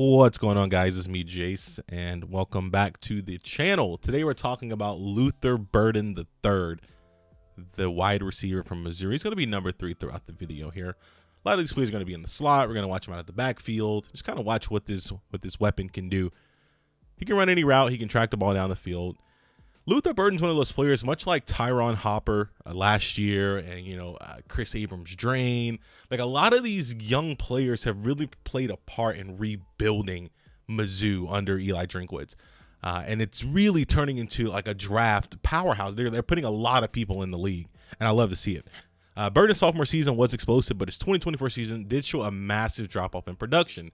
What's going on, guys? It's me, Jace, and welcome back to the channel. Today we're talking about Luther Burden III, the wide receiver from Missouri. He's going to be number 3 throughout the video here. A lot of these players are going to be in the slot. We're going to watch him out at the backfield. Just kind of watch what this weapon can do. He can run any route. He can track the ball down the field. Luther Burden's one of those players, much like Tyron Hopper last year, and Chris Abrams-Drain. Like, a lot of these young players have really played a part in rebuilding Mizzou under Eli Drinkwitz, and it's really turning into like a draft powerhouse. They're putting a lot of people in the league, and I love to see it. Burden's sophomore season was explosive, but his 2024 season did show a massive drop-off in production.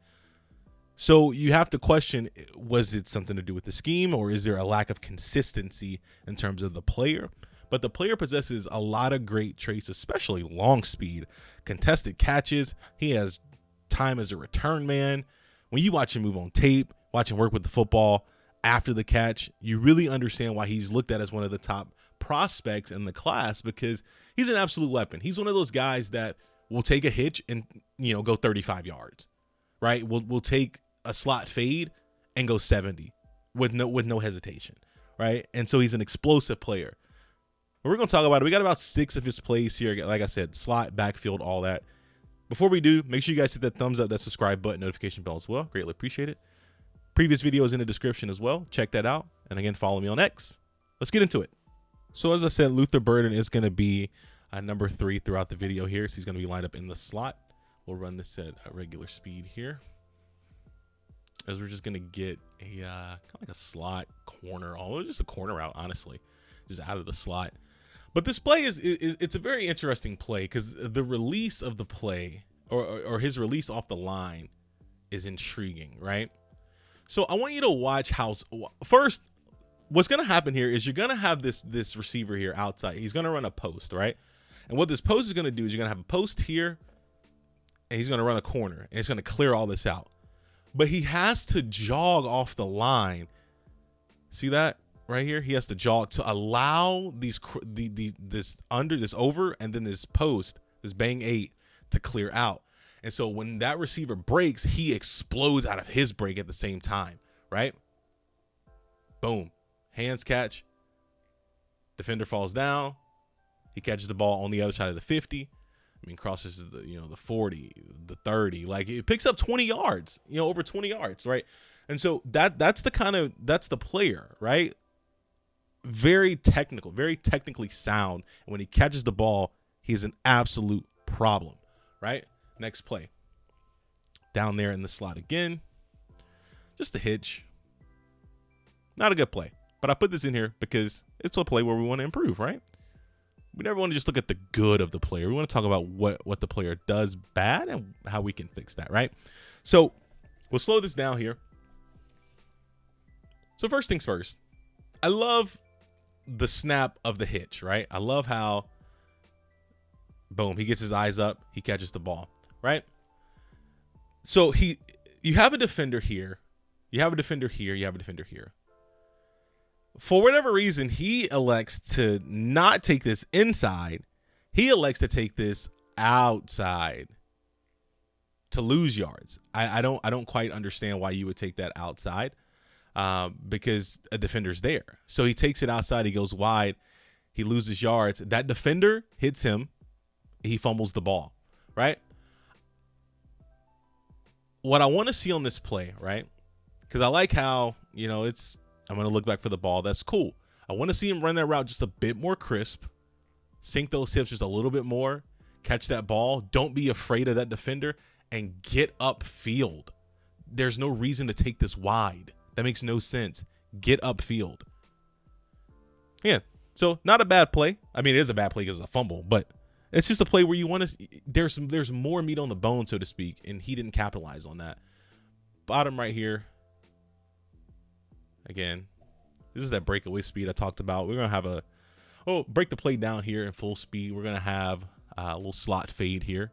So you have to question, was it something to do with the scheme, or is there a lack of consistency in terms of the player? But the player possesses a lot of great traits, especially long speed, contested catches. He has time as a return man. When you watch him move on tape, watch him work with the football after the catch, you really understand why he's looked at as one of the top prospects in the class, because he's an absolute weapon. He's one of those guys that will take a hitch and go 35 yards, right? We'll take a slot fade and go 70 with no hesitation, right? And so he's an explosive player. But we're going to talk about it. We got about 6 of his plays here. Like I said, slot, backfield, all that. Before we do, make sure you guys hit that thumbs up, that subscribe button, notification bell as well. Greatly appreciate it. Previous video is in the description as well. Check that out. And again, follow me on X. Let's get into it. So as I said, Luther Burden is going to be number 3 throughout the video here. So he's going to be lined up in the slot. We'll run this at a regular speed here, as we're just going to get a kind of like a slot corner, almost just a corner out, honestly, just out of the slot. But this play it's a very interesting play, because the release of the play or his release off the line is intriguing, right? So I want you to watch how, first, what's going to happen here is you're going to have this receiver here outside. He's going to run a post, right? And what this post is going to do is you're going to have a post here, and he's going to run a corner, and it's going to clear all this out. But he has to jog off the line. See that right here? He has to jog to allow this over, and then this post, this bang 8, to clear out. And so when that receiver breaks, he explodes out of his break at the same time, right? Boom. Hands catch. Defender falls down. He catches the ball on the other side of the 50. Crosses the 40, the 30, like it picks up 20 yards, over 20 yards, right? And so that's the player, right? Very technical, very technically sound. And when he catches the ball, he's an absolute problem, right? Next play. Down there in the slot again. Just a hitch. Not a good play. But I put this in here because it's a play where we want to improve, right? We never want to just look at the good of the player. We want to talk about what the player does bad and how we can fix that, right? So we'll slow this down here. So first things first, I love the snap of the hitch, right? I love how, boom, he gets his eyes up, he catches the ball, right? So you have a defender here, you have a defender here, you have a defender here. For whatever reason, he elects to not take this inside. He elects to take this outside to lose yards. I don't quite understand why you would take that outside, because a defender's there. So he takes it outside. He goes wide. He loses yards. That defender hits him. He fumbles the ball, right? What I want to see on this play, right? Because I like how, I'm going to look back for the ball. That's cool. I want to see him run that route just a bit more crisp, sink those hips just a little bit more, catch that ball. Don't be afraid of that defender, and get upfield. There's no reason to take this wide. That makes no sense. Get upfield. Yeah. So not a bad play. I mean, it is a bad play because it's a fumble, but it's just a play where you want to, there's more meat on the bone, so to speak, and he didn't capitalize on that. Bottom right here. Again, this is that breakaway speed I talked about. We're going to have break the play down here in full speed. We're going to have a little slot fade here.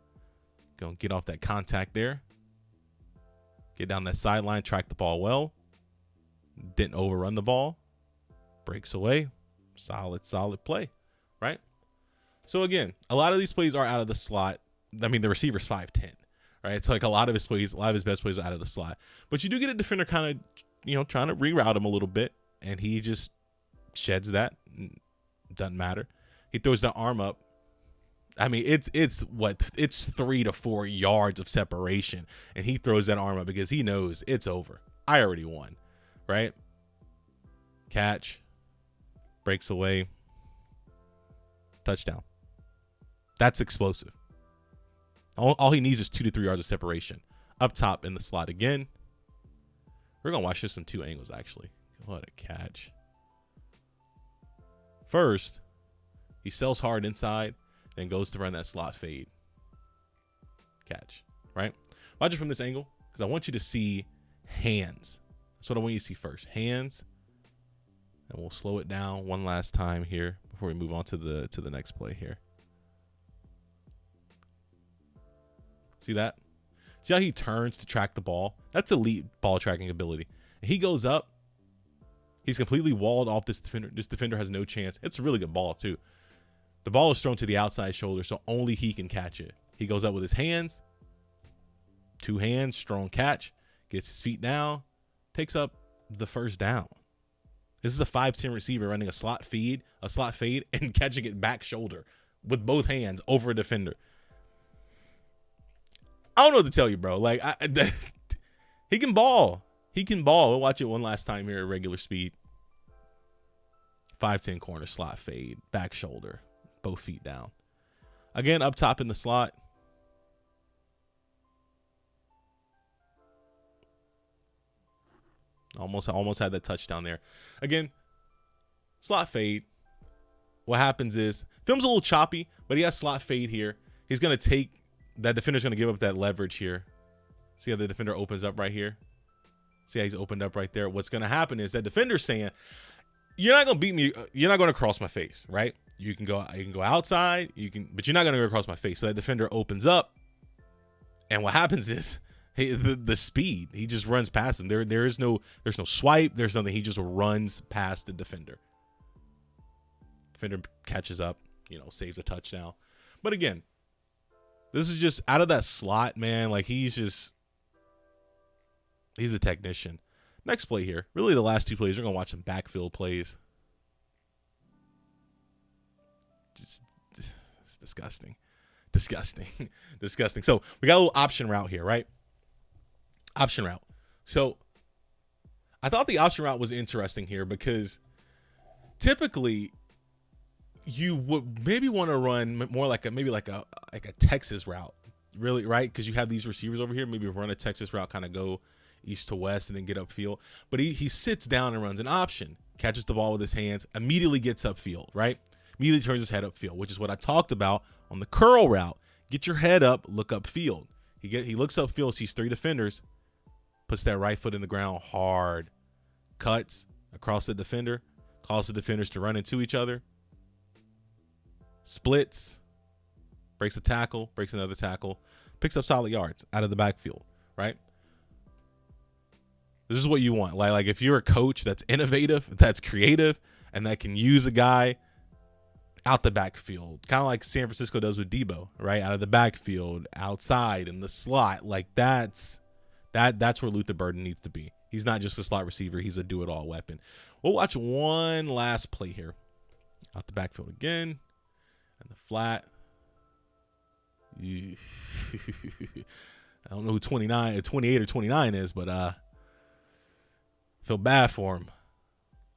Going to get off that contact there. Get down that sideline, track the ball well. Didn't overrun the ball. Breaks away. Solid play, right? So again, a lot of these plays are out of the slot. I mean, the receiver's 5'10", right? It's like a lot of his best plays are out of the slot. But you do get a defender kind of, trying to reroute him a little bit, and he just sheds that. Doesn't matter. He throws the arm up. I mean, it's 3 to 4 yards of separation, and he throws that arm up because he knows it's over. I already won, right? Catch, breaks away, touchdown. That's explosive. All he needs is 2 to 3 yards of separation. Up top in the slot again. We're gonna watch this from 2 angles actually. What a catch! First, he sells hard inside. Then goes to run that slot fade. Catch, right? Watch it from this angle because I want you to see hands. That's what I want you to see first. Hands. And we'll slow it down one last time here before we move on to the next play here. See that? See how he turns to track the ball? That's elite ball tracking ability. And he goes up. He's completely walled off this defender. This defender has no chance. It's a really good ball too. The ball is thrown to the outside shoulder, so only he can catch it. He goes up with his hands. 2 hands, strong catch. Gets his feet down. Picks up the first down. This is a 5'10" receiver running a slot fade, and catching it back shoulder with both hands over a defender. I don't know what to tell you, bro. Like, he can ball. He can ball. We'll watch it one last time here at regular speed. 5'10" corner slot fade, back shoulder. Both feet down. Again, up top in the slot. Almost had that touchdown there. Again, slot fade. What happens is, film's a little choppy, but he has slot fade here. He's going to take, that defender's going to give up that leverage here. See how the defender opens up right here? See how he's opened up right there? What's going to happen is that defender's saying, you're not going to beat me. You're not going to cross my face, right? You can go outside, but you're not going to go across my face. So that defender opens up, and what happens is the speed. He just runs past him. There's no swipe. There's nothing. He just runs past the defender. Defender catches up, saves a touchdown. But again, this is just out of that slot, man. Like he's a technician. Next play here. Really, the last 2 plays, we're gonna watch some backfield plays. It's disgusting. So we got a little option route here, right? Option route. So I thought the option route was interesting here because typically you would maybe want to run more like a Texas route, really, right? Because you have these receivers over here. Maybe run a Texas route, kind of go east to west and then get upfield. But he sits down and runs an option, catches the ball with his hands, immediately gets upfield, right? Immediately turns his head upfield, which is what I talked about on the curl route. Get your head up, look upfield. He looks upfield, sees 3 defenders, puts that right foot in the ground hard, cuts across the defender, calls the defenders to run into each other, splits, breaks a tackle, breaks another tackle, picks up solid yards out of the backfield, right? This is what you want. Like if you're a coach that's innovative, that's creative, and that can use a guy out the backfield, kind of like San Francisco does with Debo, right? Out of the backfield, outside in the slot, like that's where Luther Burden needs to be. He's not just a slot receiver; he's a do-it-all weapon. We'll watch one last play here, out the backfield again, and the flat. I don't know who 28 or 29 is, but feel bad for him.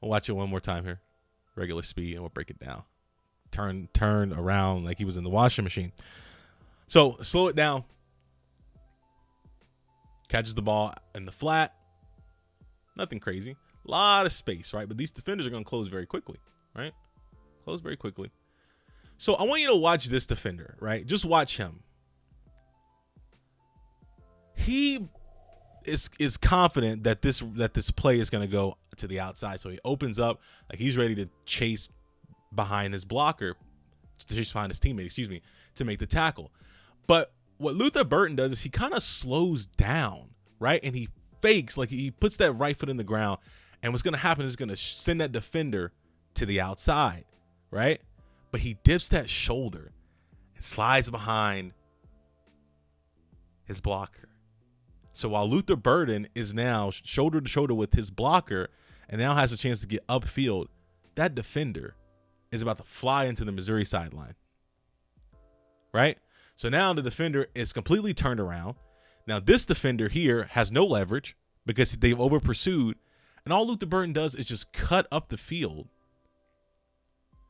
We'll watch it one more time here, regular speed, and we'll break it down. Turn around like he was in the washing machine. So slow it down. Catches the ball in the flat. Nothing crazy. A lot of space, right? But these defenders are going to close very quickly, right? Close very quickly. So I want you to watch this defender, right? Just watch him. He is confident that this play is going to go to the outside. So he opens up like he's ready to chase behind his blocker, to chase behind his teammate, to make the tackle. But what Luther Burden does is he kind of slows down, right? And he fakes, like he puts that right foot in the ground. And what's going to happen is going to send that defender to the outside, right? But he dips that shoulder and slides behind his blocker. So while Luther Burden is now shoulder to shoulder with his blocker and now has a chance to get upfield, that defender is about to fly into the Missouri sideline. Right? So now the defender is completely turned around. Now this defender here has no leverage because they've over pursued. And all Luther Burden does is just cut up the field.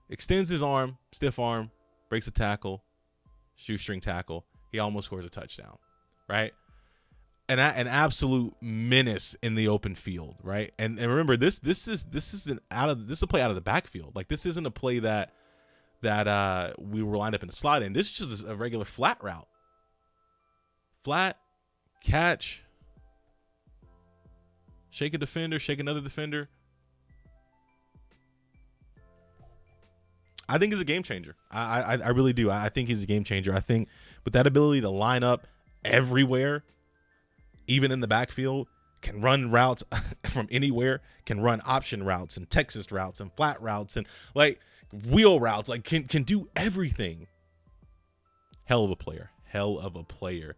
Extends his arm, stiff arm, breaks a tackle, shoestring tackle. He almost scores a touchdown. Right? An absolute menace in the open field, right? And remember, this is a play out of the backfield. Like, this isn't a play that we were lined up in the slot in. This is just a regular flat route. Flat, catch, shake a defender, shake another defender. I think he's a game changer. I really do. I think he's a game changer. I think with that ability to line up everywhere, even in the backfield, can run routes from anywhere, can run option routes and Texas routes and flat routes and like wheel routes, like can do everything. Hell of a player. Hell of a player.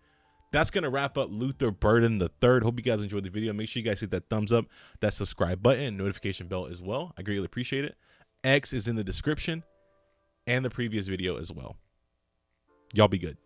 That's going to wrap up Luther Burden III. Hope you guys enjoyed the video. Make sure you guys hit that thumbs up, that subscribe button, notification bell as well. I greatly appreciate it. X is in the description and the previous video as well. Y'all be good.